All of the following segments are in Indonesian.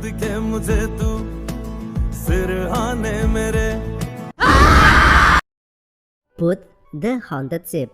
दिखे मुझे तू सिरहाने मेरे। Booth The Haunted Ship.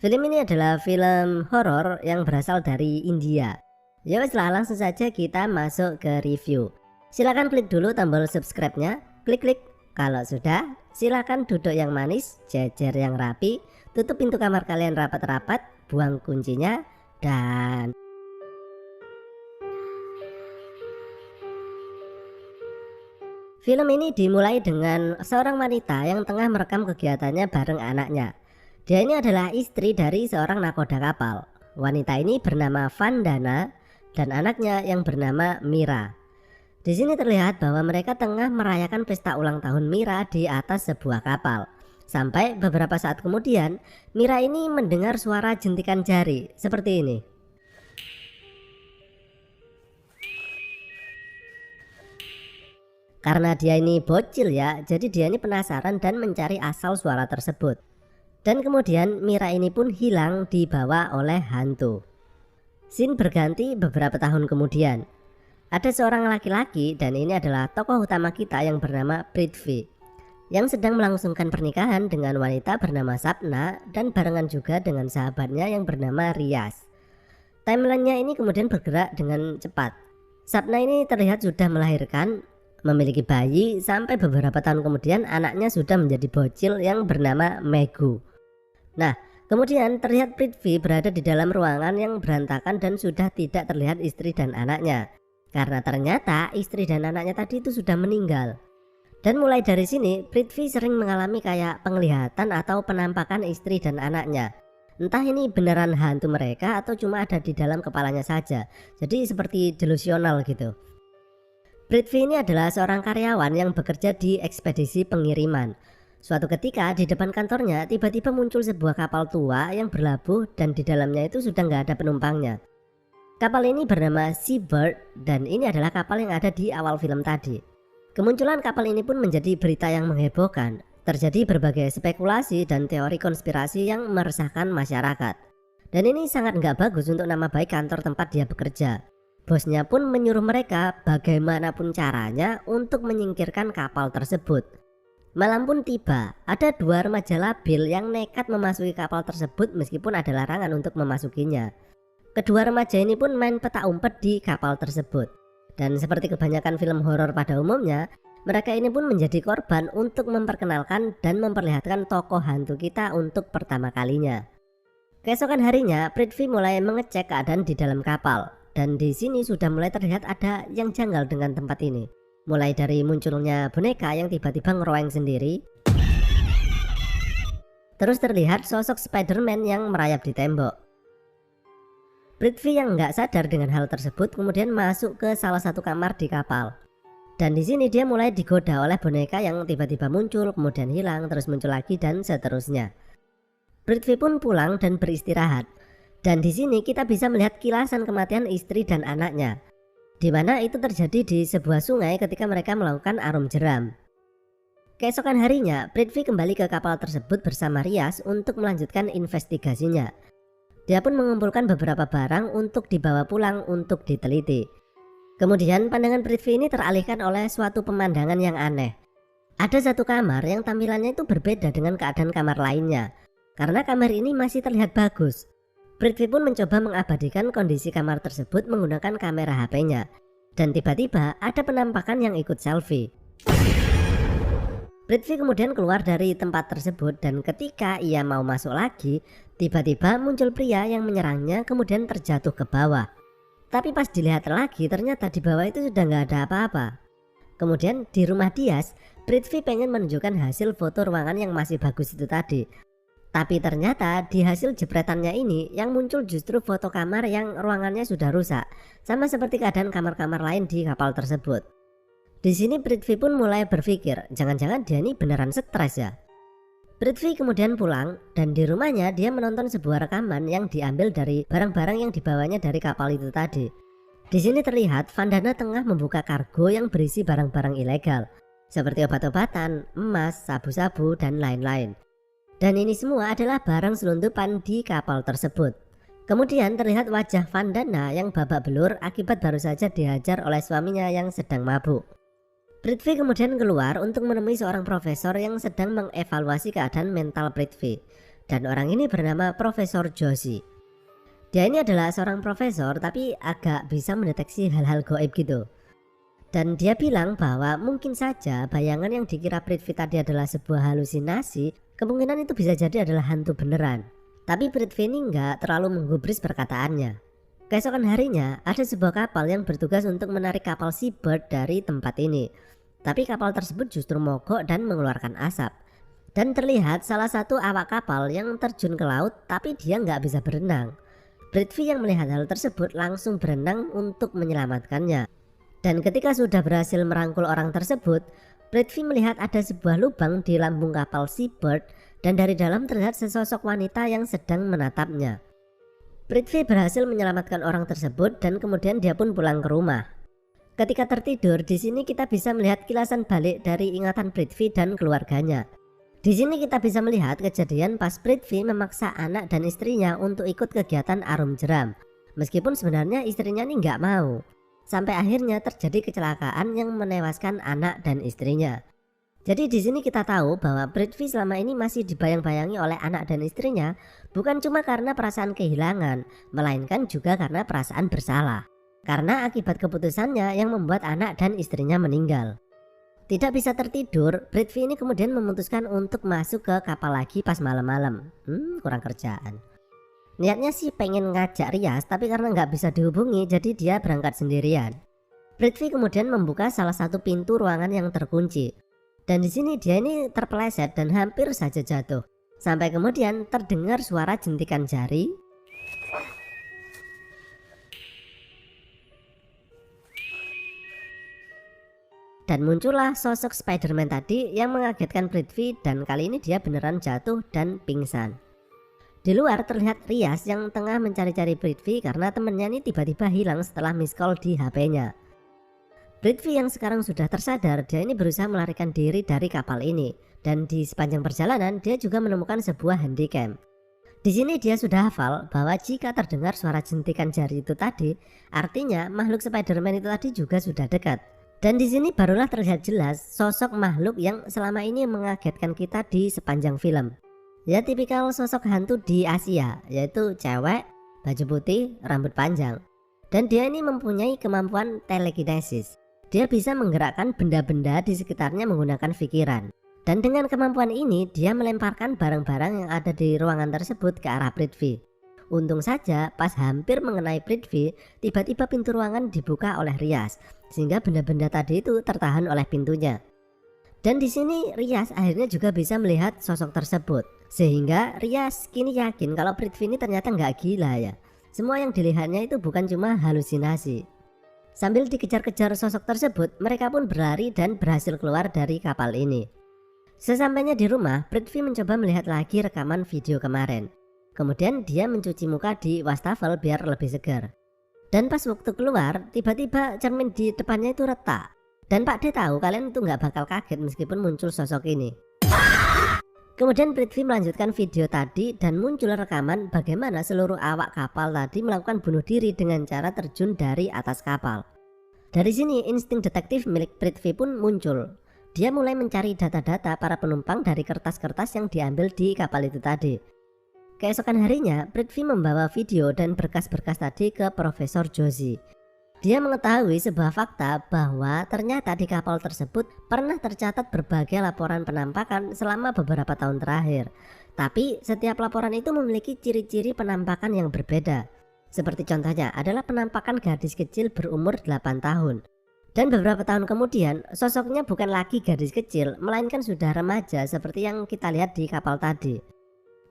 Film ini adalah film horor yang berasal dari India. Ya wes lah, langsung saja kita masuk ke review. Silahkan klik dulu tombol subscribe-nya, klik. Kalau sudah, silahkan duduk yang manis, jejer yang rapi, tutup pintu kamar kalian rapat-rapat, buang kuncinya, dan film ini dimulai dengan seorang wanita yang tengah merekam kegiatannya bareng anaknya. Dia ini adalah istri dari seorang nakoda kapal. Wanita ini bernama Vandana dan anaknya yang bernama Mira. Di sini terlihat bahwa mereka tengah merayakan pesta ulang tahun Mira di atas sebuah kapal. Sampai beberapa saat kemudian, Mira ini mendengar suara jentikan jari seperti ini. Karena dia ini bocil ya, jadi dia ini penasaran dan mencari asal suara tersebut. Dan kemudian Mira ini pun hilang dibawa oleh hantu. Scene berganti beberapa tahun kemudian. Ada seorang laki-laki dan ini adalah tokoh utama kita yang bernama Prithvi, yang sedang melangsungkan pernikahan dengan wanita bernama Sapna dan barengan juga dengan sahabatnya yang bernama Rias. Timelinenya ini kemudian bergerak dengan cepat. Sapna ini terlihat sudah melahirkan, memiliki bayi, sampai beberapa tahun kemudian anaknya sudah menjadi bocil yang bernama Megu. Nah, kemudian terlihat Prithvi berada di dalam ruangan yang berantakan dan sudah tidak terlihat istri dan anaknya. Karena ternyata istri dan anaknya tadi itu sudah meninggal. Dan mulai dari sini Prithvi sering mengalami kayak penglihatan atau penampakan istri dan anaknya. Entah ini beneran hantu mereka atau cuma ada di dalam kepalanya saja. Jadi seperti delusional gitu. Prithvi ini adalah seorang karyawan yang bekerja di ekspedisi pengiriman. Suatu ketika di depan kantornya tiba-tiba muncul sebuah kapal tua yang berlabuh dan di dalamnya itu sudah nggak ada penumpangnya. Kapal ini bernama Seabird dan ini adalah kapal yang ada di awal film tadi. Kemunculan kapal ini pun menjadi berita yang menghebohkan. Terjadi berbagai spekulasi dan teori konspirasi yang meresahkan masyarakat. Dan ini sangat nggak bagus untuk nama baik kantor tempat dia bekerja. Bosnya pun menyuruh mereka bagaimanapun caranya untuk menyingkirkan kapal tersebut. Malam pun tiba, ada dua remaja labil yang nekat memasuki kapal tersebut meskipun ada larangan untuk memasukinya. Kedua remaja ini pun main petak umpet di kapal tersebut. Dan seperti kebanyakan film horor pada umumnya, mereka ini pun menjadi korban untuk memperkenalkan dan memperlihatkan tokoh hantu kita untuk pertama kalinya. Keesokan harinya, Prithvi mulai mengecek keadaan di dalam kapal. Dan di sini sudah mulai terlihat ada yang janggal dengan tempat ini. Mulai dari munculnya boneka yang tiba-tiba ngeroeng sendiri. Terus terlihat sosok Spider-Man yang merayap di tembok. Prithvi yang nggak sadar dengan hal tersebut kemudian masuk ke salah satu kamar di kapal. Dan di sini dia mulai digoda oleh boneka yang tiba-tiba muncul, kemudian hilang, terus muncul lagi dan seterusnya. Prithvi pun pulang dan beristirahat. Dan di sini kita bisa melihat kilasan kematian istri dan anaknya, di mana itu terjadi di sebuah sungai ketika mereka melakukan arum jeram. Keesokan harinya, Prithvi kembali ke kapal tersebut bersama Rias untuk melanjutkan investigasinya. Dia pun mengumpulkan beberapa barang untuk dibawa pulang untuk diteliti. Kemudian pandangan Prithvi ini teralihkan oleh suatu pemandangan yang aneh. Ada satu kamar yang tampilannya itu berbeda dengan keadaan kamar lainnya. Karena kamar ini masih terlihat bagus. Prithvi pun mencoba mengabadikan kondisi kamar tersebut menggunakan kamera HP-nya. Dan tiba-tiba ada penampakan yang ikut selfie. Prithvi kemudian keluar dari tempat tersebut dan ketika ia mau masuk lagi, tiba-tiba muncul pria yang menyerangnya kemudian terjatuh ke bawah. Tapi pas dilihat lagi ternyata di bawah itu sudah nggak ada apa-apa. Kemudian di rumah Dias, Prithvi pengen menunjukkan hasil foto ruangan yang masih bagus itu tadi. Tapi ternyata di hasil jepretannya ini yang muncul justru foto kamar yang ruangannya sudah rusak. Sama seperti keadaan kamar-kamar lain di kapal tersebut. Di sini Prithvi pun mulai berpikir, jangan-jangan dia ini beneran stres ya. Prithvi kemudian pulang dan di rumahnya dia menonton sebuah rekaman yang diambil dari barang-barang yang dibawanya dari kapal itu tadi. Di sini terlihat Vandana tengah membuka kargo yang berisi barang-barang ilegal seperti obat-obatan, emas, sabu-sabu dan lain-lain. Dan ini semua adalah barang selundupan di kapal tersebut. Kemudian terlihat wajah Vandana yang babak belur akibat baru saja dihajar oleh suaminya yang sedang mabuk. Prithvi kemudian keluar untuk menemui seorang profesor yang sedang mengevaluasi keadaan mental Prithvi. Dan orang ini bernama Profesor Joshi. Dia ini adalah seorang profesor tapi agak bisa mendeteksi hal-hal gaib gitu. Dan dia bilang bahwa mungkin saja bayangan yang dikira Prithvi tadi adalah sebuah halusinasi, kemungkinan itu bisa jadi adalah hantu beneran. Tapi Prithvi ini nggak terlalu menggubris perkataannya. Keesokan harinya ada sebuah kapal yang bertugas untuk menarik kapal Seabird dari tempat ini. Tapi kapal tersebut justru mogok dan mengeluarkan asap. Dan terlihat salah satu awak kapal yang terjun ke laut tapi dia nggak bisa berenang. Prithvi yang melihat hal tersebut langsung berenang untuk menyelamatkannya. Dan ketika sudah berhasil merangkul orang tersebut, Prithvi melihat ada sebuah lubang di lambung kapal Seabird dan dari dalam terlihat sesosok wanita yang sedang menatapnya. Prithvi berhasil menyelamatkan orang tersebut dan kemudian dia pun pulang ke rumah. Ketika tertidur, di sini kita bisa melihat kilasan balik dari ingatan Prithvi dan keluarganya. Di sini kita bisa melihat kejadian pas Prithvi memaksa anak dan istrinya untuk ikut kegiatan arum jeram. Meskipun sebenarnya istrinya ini nggak mau. Sampai akhirnya terjadi kecelakaan yang menewaskan anak dan istrinya. Jadi di sini kita tahu bahwa Prithvi selama ini masih dibayang-bayangi oleh anak dan istrinya, bukan cuma karena perasaan kehilangan, melainkan juga karena perasaan bersalah. Karena akibat keputusannya yang membuat anak dan istrinya meninggal. Tidak bisa tertidur, Prithvi ini kemudian memutuskan untuk masuk ke kapal lagi pas malam-malam. Kurang kerjaan. Niatnya sih pengen ngajak Rias, tapi karena nggak bisa dihubungi, jadi dia berangkat sendirian. Prithvi kemudian membuka salah satu pintu ruangan yang terkunci. Dan di sini dia ini terpeleset dan hampir saja jatuh. Sampai kemudian terdengar suara jentikan jari. Dan muncullah sosok Spider-Man tadi yang mengagetkan Prithvi dan kali ini dia beneran jatuh dan pingsan. Di luar terlihat Rias yang tengah mencari-cari Prithvi karena temennya ini tiba-tiba hilang setelah miss call di HP-nya. Prithvi yang sekarang sudah tersadar, dia ini berusaha melarikan diri dari kapal ini. Dan di sepanjang perjalanan dia juga menemukan sebuah handycam. Di sini dia sudah hafal bahwa jika terdengar suara jentikan jari itu tadi, artinya makhluk Spider-Man itu tadi juga sudah dekat. Dan di sini barulah terlihat jelas sosok makhluk yang selama ini mengagetkan kita di sepanjang film. Ya tipikal sosok hantu di Asia, yaitu cewek, baju putih, rambut panjang. Dan dia ini mempunyai kemampuan telekinesis. Dia bisa menggerakkan benda-benda di sekitarnya menggunakan pikiran. Dan dengan kemampuan ini dia melemparkan barang-barang yang ada di ruangan tersebut ke arah Prithvi. Untung saja pas hampir mengenai Prithvi, tiba-tiba pintu ruangan dibuka oleh Rias, sehingga benda-benda tadi itu tertahan oleh pintunya. Dan di sini Rias akhirnya juga bisa melihat sosok tersebut, sehingga Rias kini yakin kalau Prithvi ini ternyata nggak gila ya. Semua yang dilihatnya itu bukan cuma halusinasi. Sambil dikejar-kejar sosok tersebut, mereka pun berlari dan berhasil keluar dari kapal ini. Sesampainya di rumah, Prithvi mencoba melihat lagi rekaman video kemarin. Kemudian dia mencuci muka di wastafel biar lebih segar. Dan pas waktu keluar, tiba-tiba cermin di depannya itu retak. Dan Pak D tahu kalian itu nggak bakal kaget meskipun muncul sosok ini. Kemudian Prithvi melanjutkan video tadi dan muncul rekaman bagaimana seluruh awak kapal tadi melakukan bunuh diri dengan cara terjun dari atas kapal. Dari sini insting detektif milik Prithvi pun muncul. Dia mulai mencari data-data para penumpang dari kertas-kertas yang diambil di kapal itu tadi. Keesokan harinya, Prithvi membawa video dan berkas-berkas tadi ke Profesor Joshi. Dia mengetahui sebuah fakta bahwa ternyata di kapal tersebut pernah tercatat berbagai laporan penampakan selama beberapa tahun terakhir. Tapi setiap laporan itu memiliki ciri-ciri penampakan yang berbeda. Seperti contohnya adalah penampakan gadis kecil berumur 8 tahun. Dan beberapa tahun kemudian, sosoknya bukan lagi gadis kecil, melainkan sudah remaja seperti yang kita lihat di kapal tadi.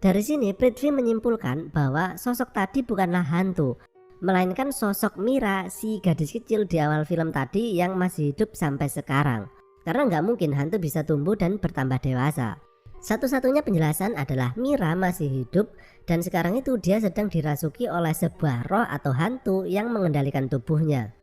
Dari sini Prithvi menyimpulkan bahwa sosok tadi bukanlah hantu, melainkan sosok Mira, si gadis kecil di awal film tadi yang masih hidup sampai sekarang. Karena nggak mungkin hantu bisa tumbuh dan bertambah dewasa. Satu-satunya penjelasan adalah Mira masih hidup dan sekarang itu dia sedang dirasuki oleh sebuah roh atau hantu yang mengendalikan tubuhnya.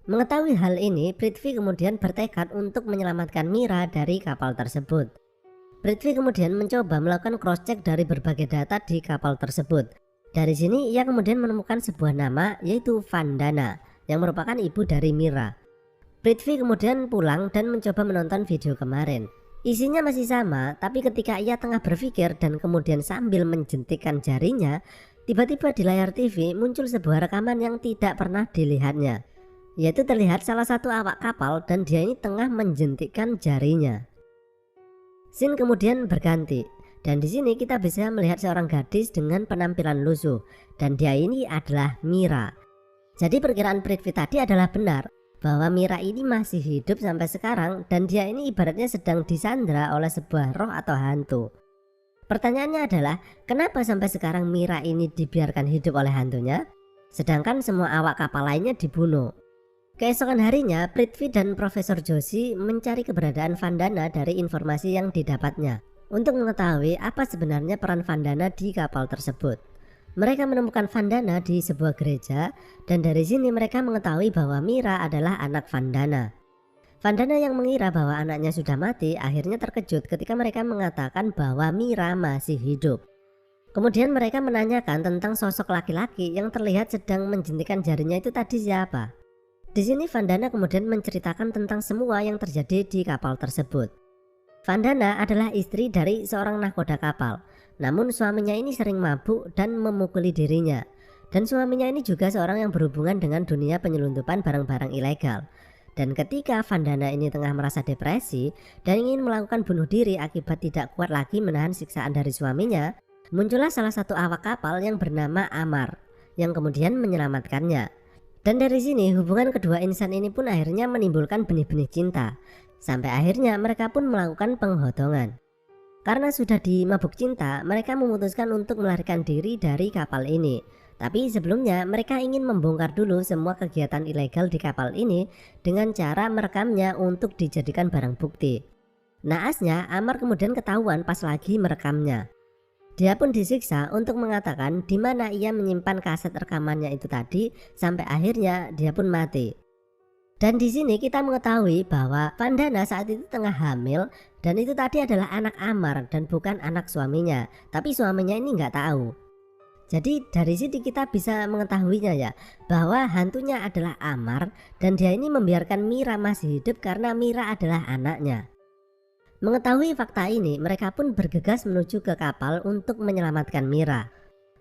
Mengetahui hal ini, Prithvi kemudian bertekad untuk menyelamatkan Mira dari kapal tersebut. Prithvi kemudian mencoba melakukan cross check dari berbagai data di kapal tersebut. Dari sini ia kemudian menemukan sebuah nama yaitu Vandana yang merupakan ibu dari Mira. Prithvi kemudian pulang dan mencoba menonton video kemarin. Isinya masih sama, tapi ketika ia tengah berpikir dan kemudian sambil menjentikkan jarinya, tiba-tiba di layar TV muncul sebuah rekaman yang tidak pernah dilihatnya. Yaitu terlihat salah satu awak kapal dan dia ini tengah menjentikkan jarinya. Scene kemudian berganti dan di sini kita bisa melihat seorang gadis dengan penampilan lusuh dan dia ini adalah Mira. Jadi perkiraan Prithvi tadi adalah benar bahwa Mira ini masih hidup sampai sekarang dan dia ini ibaratnya sedang disandra oleh sebuah roh atau hantu. Pertanyaannya adalah kenapa sampai sekarang Mira ini dibiarkan hidup oleh hantunya sedangkan semua awak kapal lainnya dibunuh. Keesokan harinya, Prithvi dan Profesor Joshi mencari keberadaan Vandana dari informasi yang didapatnya untuk mengetahui apa sebenarnya peran Vandana di kapal tersebut. Mereka menemukan Vandana di sebuah gereja dan dari sini mereka mengetahui bahwa Mira adalah anak Vandana. Vandana yang mengira bahwa anaknya sudah mati akhirnya terkejut ketika mereka mengatakan bahwa Mira masih hidup. Kemudian mereka menanyakan tentang sosok laki-laki yang terlihat sedang menjentikkan jarinya itu tadi siapa. Di sini Vandana kemudian menceritakan tentang semua yang terjadi di kapal tersebut. Vandana adalah istri dari seorang nahkoda kapal, namun suaminya ini sering mabuk dan memukuli dirinya. Dan suaminya ini juga seorang yang berhubungan dengan dunia penyelundupan barang-barang ilegal. Dan ketika Vandana ini tengah merasa depresi dan ingin melakukan bunuh diri akibat tidak kuat lagi menahan siksaan dari suaminya, muncullah salah satu awak kapal yang bernama Amar, yang kemudian menyelamatkannya. Dan dari sini hubungan kedua insan ini pun akhirnya menimbulkan benih-benih cinta. Sampai akhirnya mereka pun melakukan penghodongan. Karena sudah dimabuk cinta, mereka memutuskan untuk melarikan diri dari kapal ini. Tapi sebelumnya mereka ingin membongkar dulu semua kegiatan ilegal di kapal ini dengan cara merekamnya untuk dijadikan barang bukti. Naasnya Amar kemudian ketahuan pas lagi merekamnya. Dia pun disiksa untuk mengatakan di mana ia menyimpan kaset rekamannya itu tadi sampai akhirnya dia pun mati. Dan di sini kita mengetahui bahwa Vandana saat itu tengah hamil dan itu tadi adalah anak Amar dan bukan anak suaminya, tapi suaminya ini nggak tahu. Jadi dari sini kita bisa mengetahuinya ya bahwa hantunya adalah Amar dan dia ini membiarkan Mira masih hidup karena Mira adalah anaknya. Mengetahui fakta ini, mereka pun bergegas menuju ke kapal untuk menyelamatkan Mira.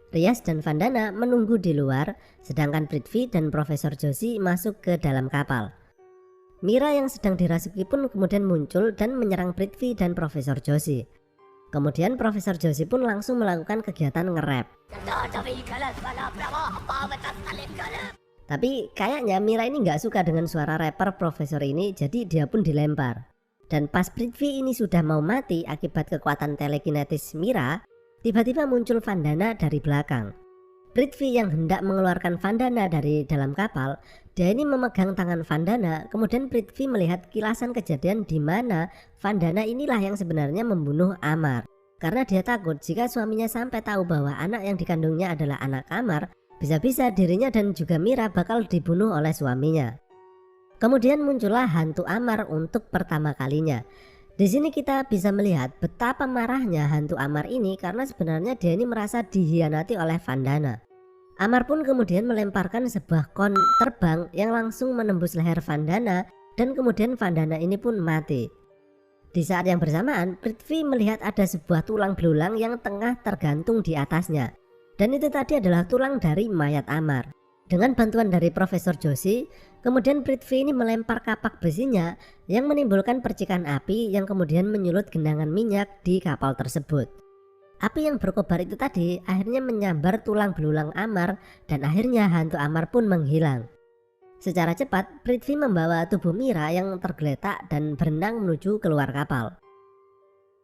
Rias dan Vandana menunggu di luar, sedangkan Prithvi dan Profesor Joshi masuk ke dalam kapal. Mira yang sedang dirasuki pun kemudian muncul dan menyerang Prithvi dan Profesor Joshi. Kemudian Profesor Joshi pun langsung melakukan kegiatan nge-rap. Tapi kayaknya Mira ini nggak suka dengan suara rapper Profesor ini, jadi dia pun dilempar. Dan pas Prithvi ini sudah mau mati akibat kekuatan telekinetis Mira, tiba-tiba muncul Vandana dari belakang. Prithvi yang hendak mengeluarkan Vandana dari dalam kapal, dia ini memegang tangan Vandana, kemudian Prithvi melihat kilasan kejadian di mana Vandana inilah yang sebenarnya membunuh Amar. Karena dia takut jika suaminya sampai tahu bahwa anak yang dikandungnya adalah anak Amar, bisa-bisa dirinya dan juga Mira bakal dibunuh oleh suaminya. Kemudian muncullah hantu Amar untuk pertama kalinya. Di sini kita bisa melihat betapa marahnya hantu Amar ini karena sebenarnya dia ini merasa dihianati oleh Vandana. Amar pun kemudian melemparkan sebuah kon terbang yang langsung menembus leher Vandana dan kemudian Vandana ini pun mati. Di saat yang bersamaan, Prithvi melihat ada sebuah tulang belulang yang tengah tergantung di atasnya. Dan itu tadi adalah tulang dari mayat Amar. Dengan bantuan dari Profesor Joshi, kemudian Prithvi ini melempar kapak besinya yang menimbulkan percikan api yang kemudian menyulut genangan minyak di kapal tersebut. Api yang berkobar itu tadi akhirnya menyambar tulang belulang Amar dan akhirnya hantu Amar pun menghilang. Secara cepat Prithvi membawa tubuh Mira yang tergeletak dan berenang menuju keluar kapal.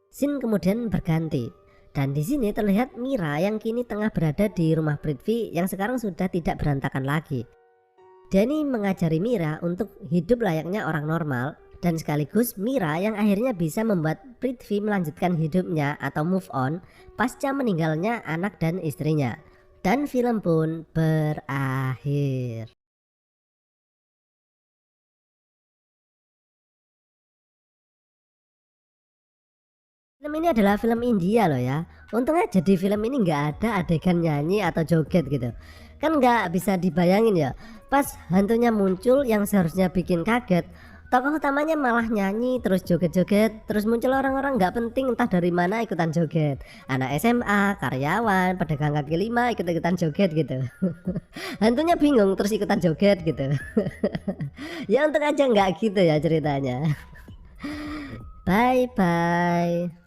Scene kemudian berganti. Dan di sini terlihat Mira yang kini tengah berada di rumah Prithvi yang sekarang sudah tidak berantakan lagi. Dia ini mengajari Mira untuk hidup layaknya orang normal dan sekaligus Mira yang akhirnya bisa membuat Prithvi melanjutkan hidupnya atau move on pasca meninggalnya anak dan istrinya. Dan film pun berakhir. Film ini adalah film India loh ya. Untung aja di film ini nggak ada adegan nyanyi atau joget gitu. Kan nggak bisa dibayangin ya. Pas hantunya muncul yang seharusnya bikin kaget, tokoh utamanya malah nyanyi terus joget-joget, terus muncul orang-orang nggak penting entah dari mana ikutan joget. Anak SMA, karyawan, pedagang kaki lima ikut-ikutan joget gitu. Hantunya bingung terus ikutan joget gitu. Ya untung aja nggak gitu ya ceritanya. Bye bye.